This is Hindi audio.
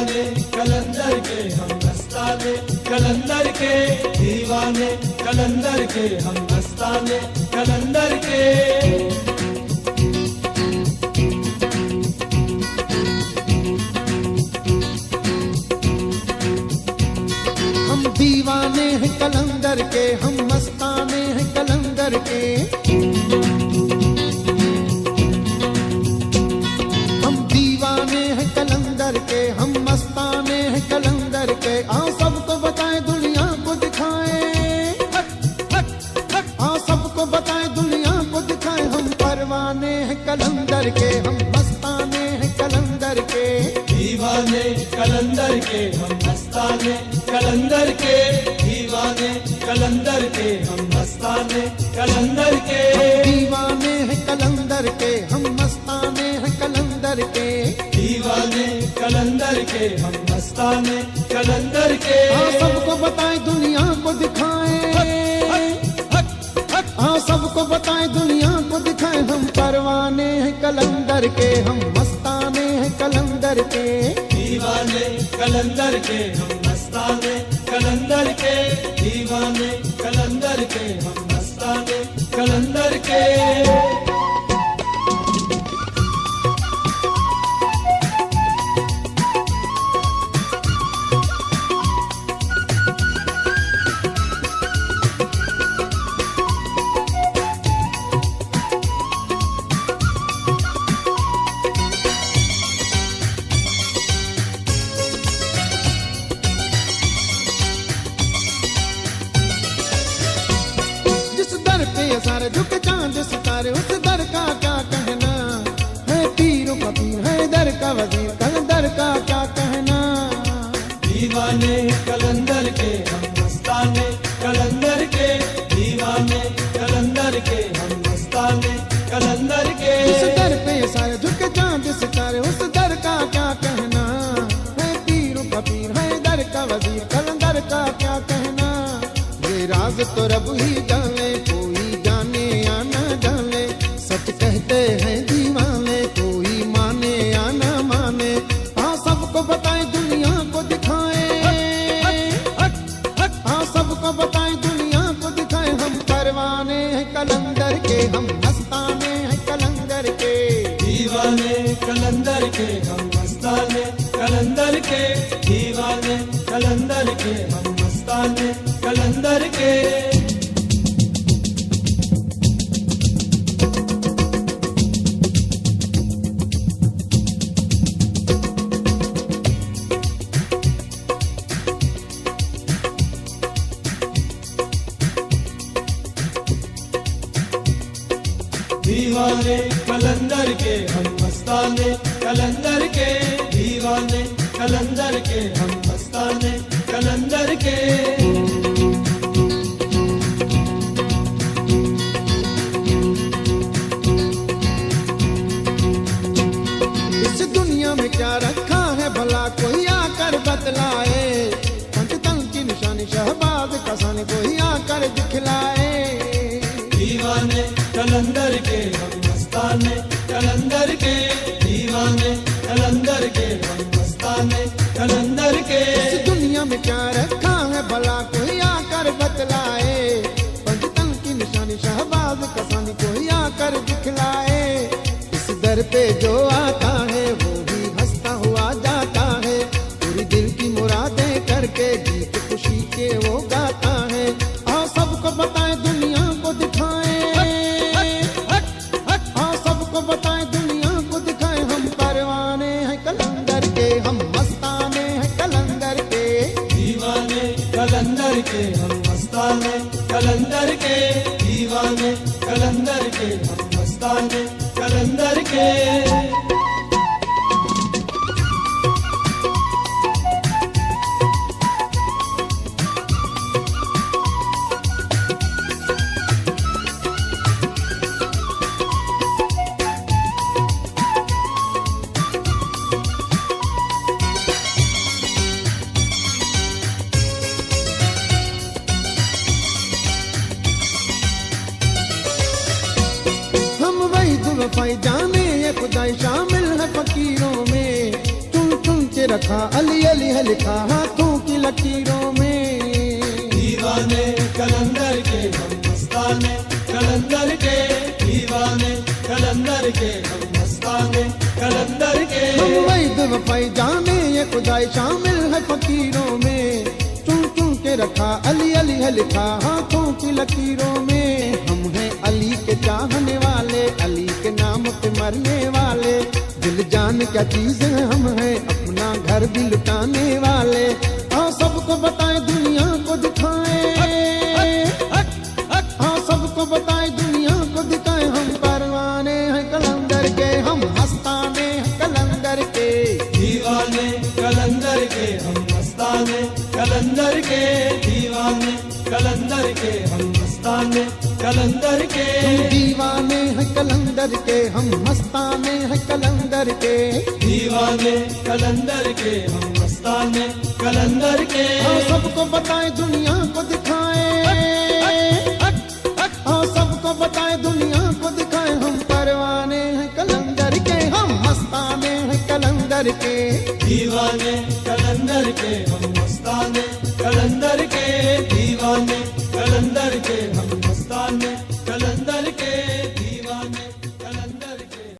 दीवाने कलंदर के हम मस्ताने, कलंदर के दीवाने, कलंदर के हम मस्ताने, कलंदर के। हम दीवाने हैं कलंदर के, हम मस्ताने हैं कलंदर के। हम दीवाने हैं कलंदर के, हम मस्ताने हैं कलंदर के। आओ सबको बताएं दुनिया को दिखाएं, आओ सबको बताएं दुनिया को दिखाएं। हम परवाने हैं कलंदर के, हम मस्ताने हैं कलंदर के। दीवाने कलंदर के हम मस्ताने, कलंदर के दीवाने, कलंदर के हम मस्ताने, कलंदर के। दीवाने हैं कलंदर के, हम मस्ताने हैं कलंदर के। दीवाने कलंदर के हम मस्ताने, कलंदर के। हाँ सबको बताएं दुनिया को दिखाएं, हाँ सबको बताएं दुनिया को दिखाएं। हम परवाने हैं कलंदर के, हम मस्ताने हैं कलंदर के। दीवाने कलंदर के हम मस्ताने, कलंदर के दीवाने, कलंदर के हम मस्ताने, कलंदर के। सारे झुक चांद सितारे, उस दर का क्या कहना है। पीरों का पीर है दर का वजीर, कलंदर का क्या कहना। दीवाने कलंदर के हम मस्ताने, कलंदर के दीवाने, कलंदर के हम मस्ताने, कलंदर के। उस दर पे सारे झुक चांद सितारे, उस दर का क्या कहना है। पीरों का पीर है दर का वजीर, कलंदर का क्या कहना। ये राज तो रब ही जाने, कहते हैं दीवाने, कोई माने या न माने। हाँ सबको बताएं दुनिया को दिखाएं, हाँ सबको बताएं दुनिया को दिखाएं। हम परवाने हैं कलंदर के, हम मस्ताने हैं कलंदर के। दीवाने कलंदर के हम मस्ताने, कलंदर के दीवाने, कलंदर के हम मस्ताने, कलंदर के। दीवाने कलंदर के हम मस्ताने, कलंदर के दीवाने, कलंदर के हम मस्ताने, कलंदर के। इस दुनिया में क्या रखा है भला कोई आकर बतलाए। पंचतन की निशानी शहबाज कसाने कोई आकर दिखलाए। दीवाने कलंदर के हम मस्ताने, कलंदर के दीवाने, कलंदर के हम मस्ताने, कलंदर के। इस दुनिया में क्या रखा है भला कोई आकर बतलाए। पंचतन की निशानी शहबाज कसानी कोई आकर दिखलाए। इस दर पे जो आता है वो भी हंसता हुआ जाता है। पूरी दिल की मुरादें करके गीत खुशी के वो गाता है। आओ सबको बताएं दुनिया को दिखाएं, बताएं दुनिया को दिखाएं। हम परवाने हैं कलंदर के, हम मस्ताने हैं कलंदर के। दीवाने कलंदर के हम मस्ताने, कलंदर के दीवाने, कलंदर के हम मस्ताने, कलंदर के। वफाई जाने ये खुदाई शामिल है फकीरों में। चुन चुन के के रखा अली अली है लिखा हाथों की लकीरों में। दीवाने कलंदर के हम मस्ताने, कलंदर के दीवाने, कलंदर के हम मस्ताने, कलंदर के। हम वैद वफाई जाने ये खुदाई शामिल है फकीरों में। चुन चुन के रखा अली अली है लिखा हाथों की लकीरों में। हम हैं अली के चाहने वाले, अली के नाम पे मरने वाले। दिल जान क्या चीज है हम हैं अपना घर भी लुटाने वाले। आओ सबको बताए दुनिया को दिखाए, आओ सबको बताए दुनिया को दिखाए। हम परवाने हैं कलंदर के, हम मस्ताने हैं कलंदर के। दीवाने कलंदर के हम मस्ताने, कलंदर के दीवाने, कलंदर के हम मस्ताने, कलंदर के। हम दीवाने हैं कलंदर के, हम मस्ताने हैं कलंदर के। दीवाने कलंदर के हम मस्ताने, कलंदर के। आओ सबको बताए दुनिया को दिखाए, आओ सबको बताए दुनिया को दिखाए। हम परवाने हैं कलंदर के, हम मस्ताने हैं कलंदर के। दीवाने कलंदर के हम मस्ताने, कलंदर के दीवाने, कलंदर के हम मस्ताने, कलंदर के।